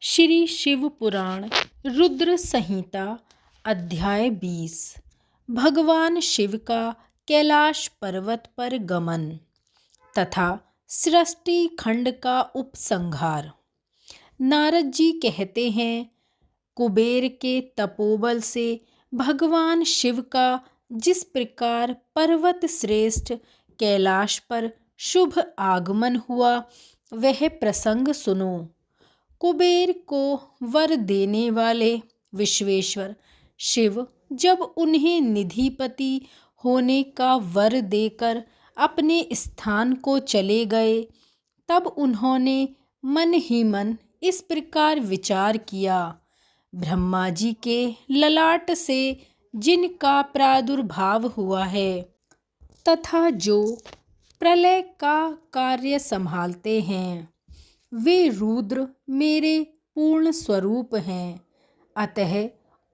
श्री शिव पुराण रुद्र संहिता अध्याय 20। भगवान शिव का कैलाश पर्वत पर गमन तथा सृष्टि खंड का उपसंहार। नारद जी कहते हैं, कुबेर के तपोबल से भगवान शिव का जिस प्रकार पर्वत श्रेष्ठ कैलाश पर शुभ आगमन हुआ, वह प्रसंग सुनो। कुबेर को वर देने वाले विश्वेश्वर शिव जब उन्हें निधिपति होने का वर देकर अपने स्थान को चले गए, तब उन्होंने मन ही मन इस प्रकार विचार किया, ब्रह्मा जी के ललाट से जिनका प्रादुर्भाव हुआ है तथा जो प्रलय का कार्य संभालते हैं, वे रुद्र मेरे पूर्ण स्वरूप हैं। अतः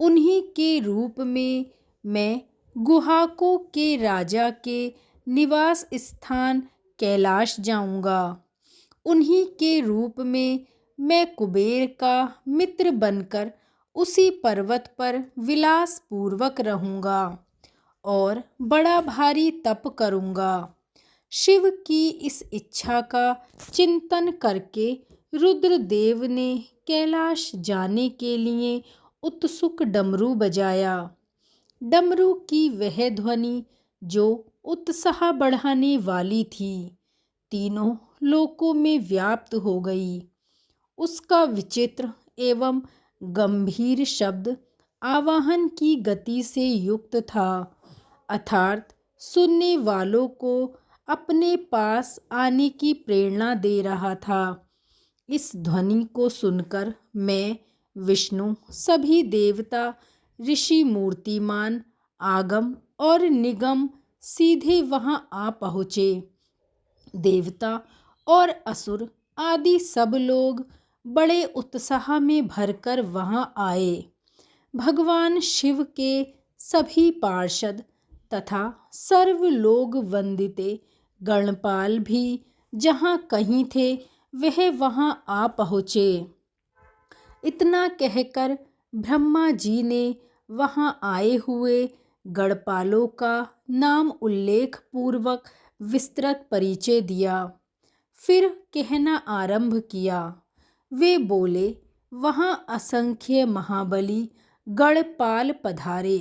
उन्हीं के रूप में मैं गुहाकों के राजा के निवास स्थान कैलाश जाऊंगा। उन्हीं के रूप में मैं कुबेर का मित्र बनकर उसी पर्वत पर विलास पूर्वक रहूंगा और बड़ा भारी तप करूंगा। शिव की इस इच्छा का चिंतन करके रुद्रदेव ने कैलाश जाने के लिए उत्सुक डमरू बजाया। डमरू की वह ध्वनि जो उत्साह बढ़ाने वाली थी, तीनों लोकों में व्याप्त हो गई। उसका विचित्र एवं गंभीर शब्द आवाहन की गति से युक्त था, अर्थात सुनने वालों को अपने पास आने की प्रेरणा दे रहा था। इस ध्वनि को सुनकर मैं, विष्णु, सभी देवता, ऋषि, मूर्तिमान, आगम और निगम सीधे वहां आ पहुँचे। देवता और असुर आदि सब लोग बड़े उत्साह में भरकर वहां आए। भगवान शिव के सभी पार्षद तथा सर्वलोक वंदिते गणपाल भी जहाँ कहीं थे, वह वहां आ पहुँचे। इतना कहकर ब्रह्मा जी ने वहां आए हुए गणपालों का नाम उल्लेख पूर्वक विस्तृत परिचय दिया। फिर कहना आरंभ किया। वे बोले, वहां असंख्य महाबली गणपाल पधारे।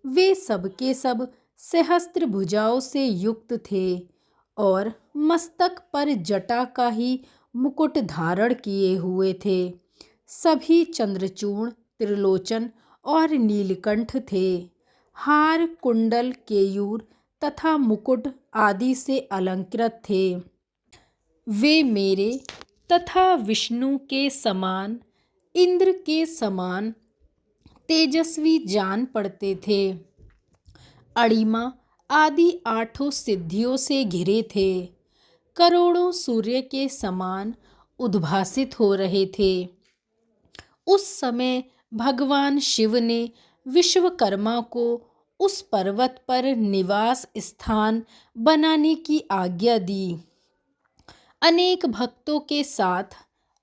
वे सबके सब सहस्त्र भुजाओं से युक्त थे और मस्तक पर जटा का ही मुकुट धारण किए हुए थे। सभी चंद्रचूर्ण, त्रिलोचन और नीलकंठ थे। हार, कुंडल, केयूर तथा मुकुट आदि से अलंकृत थे। वे मेरे तथा विष्णु के समान, इंद्र के समान तेजस्वी जान पड़ते थे। अणिमा आदि 8 सिद्धियों से घिरे थे। करोड़ों सूर्य के समान उद्भासित हो रहे थे। उस समय भगवान शिव ने विश्वकर्मा को उस पर्वत पर निवास स्थान बनाने की आज्ञा दी। अनेक भक्तों के साथ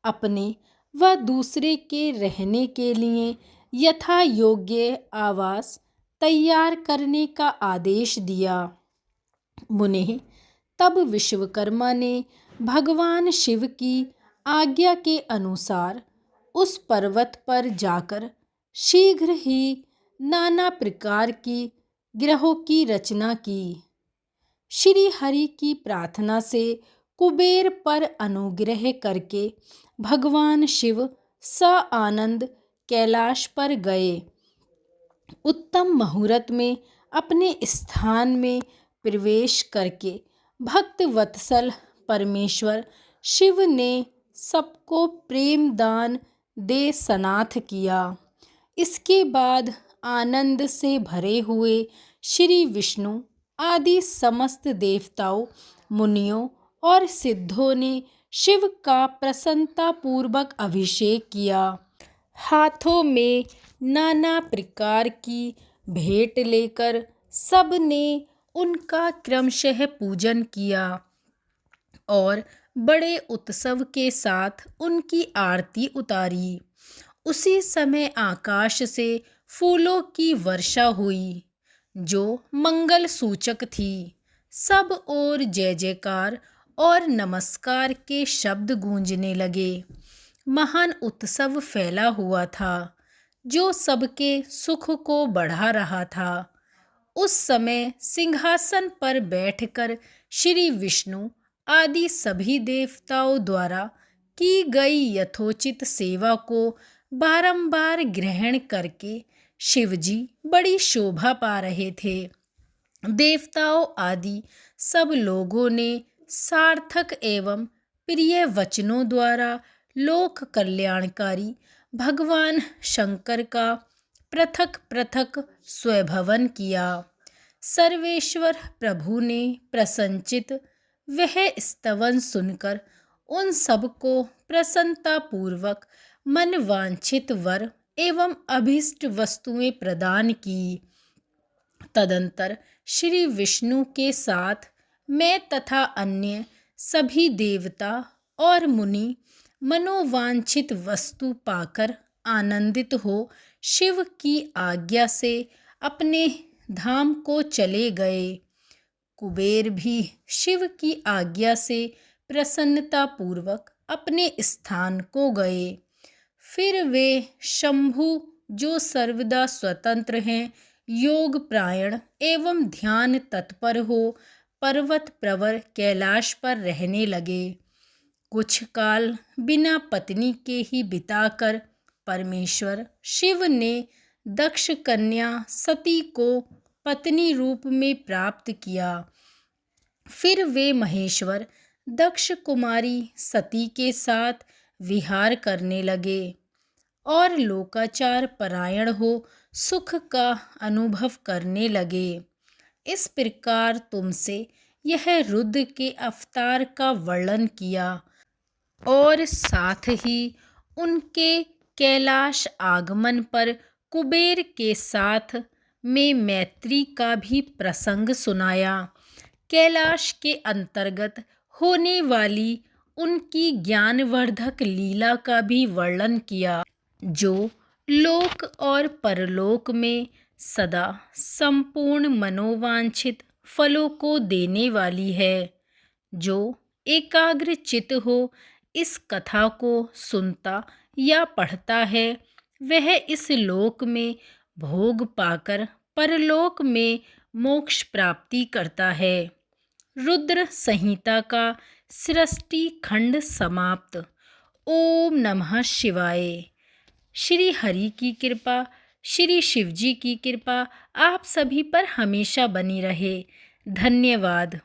अपने व दूसरे के रहने के लिए यथा योग्य आवास तैयार करने का आदेश दिया। मुने तब विश्वकर्मा ने भगवान शिव की आज्ञा के अनुसार उस पर्वत पर जाकर शीघ्र ही नाना प्रकार की ग्रहों की रचना की। श्री हरि की प्रार्थना से कुबेर पर अनुग्रह करके भगवान शिव सआनंद कैलाश पर गए। उत्तम मुहूर्त में अपने स्थान में प्रवेश करके भक्त वत्सल परमेश्वर शिव ने सबको प्रेम दान दे सनाथ किया। इसके बाद आनंद से भरे हुए श्री विष्णु आदि समस्त देवताओं, मुनियों और सिद्धों ने शिव का प्रसन्नतापूर्वक अभिषेक किया। हाथों में नाना प्रकार की भेंट लेकर सब ने उनका क्रमशः पूजन किया और बड़े उत्सव के साथ उनकी आरती उतारी। उसी समय आकाश से फूलों की वर्षा हुई जो मंगल सूचक थी। सब ओर जय जयकार और नमस्कार के शब्द गूंजने लगे। महान उत्सव फैला हुआ था जो सबके सुख को बढ़ा रहा था। उस समय सिंहासन पर बैठकर श्री विष्णु आदि सभी देवताओं द्वारा की गई यथोचित सेवा को बारंबार ग्रहण करके शिवजी बड़ी शोभा पा रहे थे। देवताओं आदि सब लोगों ने सार्थक एवं प्रिय वचनों द्वारा लोक कल्याणकारी भगवान शंकर का पृथक पृथक स्वभवन किया। सर्वेश्वर प्रभु ने प्रसन्नचित वह स्तवन सुनकर उन सबको प्रसन्नतापूर्वक मन वांछित वर एवं अभीष्ट वस्तुएं प्रदान की। तदंतर श्री विष्णु के साथ मैं तथा अन्य सभी देवता और मुनि मनोवांछित वस्तु पाकर आनंदित हो शिव की आज्ञा से अपने धाम को चले गए। कुबेर भी शिव की आज्ञा से प्रसन्नतापूर्वक अपने स्थान को गए। फिर वे शंभु जो सर्वदा स्वतंत्र हैं, योग प्रायण एवं ध्यान तत्पर हो पर्वत प्रवर कैलाश पर रहने लगे। कुछ काल बिना पत्नी के ही बिताकर परमेश्वर शिव ने दक्ष कन्या सती को पत्नी रूप में प्राप्त किया। फिर वे महेश्वर दक्ष कुमारी सती के साथ विहार करने लगे और लोकाचार परायण हो सुख का अनुभव करने लगे। इस प्रकार तुमसे यह रुद्र के अवतार का वर्णन किया और साथ ही उनके कैलाश आगमन पर कुबेर के साथ में मैत्री का भी प्रसंग सुनाया। कैलाश के अंतर्गत होने वाली उनकी ज्ञानवर्धक लीला का भी वर्णन किया जो लोक और परलोक में सदा संपूर्ण मनोवांछित फलों को देने वाली है। जो एकाग्र चित्त हो इस कथा को सुनता या पढ़ता है वह इस लोक में भोग पाकर परलोक में मोक्ष प्राप्ति करता है। रुद्र संहिता का सृष्टि खंड समाप्त। ओम नमः शिवाय। श्री हरि की कृपा, श्री शिवजी की कृपा आप सभी पर हमेशा बनी रहे। धन्यवाद।